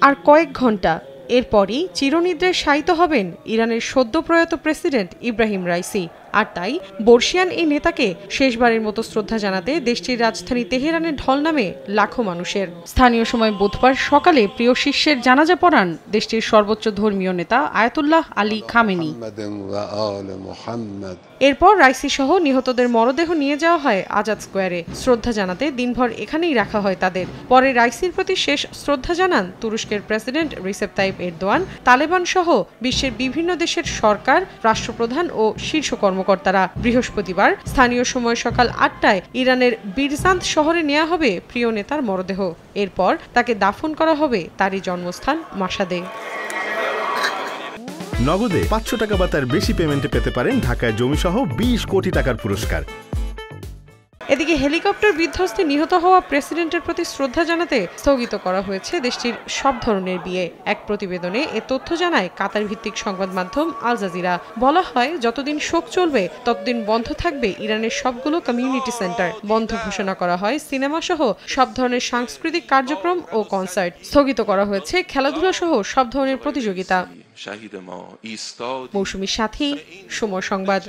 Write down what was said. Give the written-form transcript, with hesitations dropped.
আর কয়েক ঘন্টা এরপরই চিরনিদ্রায় শায়িত হবেন ইরানের সদ্য প্রয়াত প্রেসিডেন্ট ইব্রাহিম রাইসি। আর তাই বর্ষিয়ান এই নেতাকে শেষবারের মতো শ্রদ্ধা জানাতে দেশটির রাজধানী তেহরানে ঢল নামে লাখো মানুষের। স্থানীয় সময় বুধবার সকালে প্রিয় শিষ্যের জানাজা পড়ান দেশটির সর্বোচ্চ ধর্মীয় নেতা আয়াতুল্লাহ আলী খামেনি। এরপর রাইসি সহ নিহতদের মরদেহ নিয়ে যাওয়া হয় আজাদ স্কোয়ারে। শ্রদ্ধা জানাতে দিনভর এখানেই রাখা হয় তাদের। পরে রাইসির প্রতি শেষ শ্রদ্ধা জানান তুরস্কের president Recep Tayyip Erdogan, Taliban সহ বিশ্বের বিভিন্ন দেশের সরকার, রাষ্ট্রপ্রধান ও শীর্ষ কর্মকর্তারা। বৃহস্পতিবার স্থানীয় সময় সকাল ৮টায় ইরানের বিরজান্ত শহরে নেওয়া হবে প্রিয় নেতার মরদেহ। এরপর তাকে দাফন করা হবে তারই জন্মস্থান মাশহাদে। নগদে ৫০০ টাকা বা তার বেশি পেমেন্টে পেতে পারেন ঢাকায় জমিসহ ২০ কোটি টাকার পুরস্কার। এদিকে হেলিকপ্টার বিধ্বস্তে নিহত হওয়া প্রেসিডেন্টের প্রতি শ্রদ্ধা জানাতে স্থগিত করা হয়েছে দেশটির সব ধরনের বিয়ে। এক প্রতিবেদনে এ তথ্য জানায় কাতার ভিত্তিক সংবাদ মাধ্যম আল জাজিরা। বলা হয়, যতদিন শোক চলবে ততদিন বন্ধ থাকবে ইরানের সবগুলো কমিউনিটি সেন্টার। বন্ধ ঘোষণা করা হয় সিনেমা সহ সব ধরনের সাংস্কৃতিক কার্যক্রম ও কনসার্ট। স্থগিত করা হয়েছে খেলাধুলা সহ সব ধরনের প্রতিযোগিতা। মৌসুমীর সাথী, সময় সংবাদ।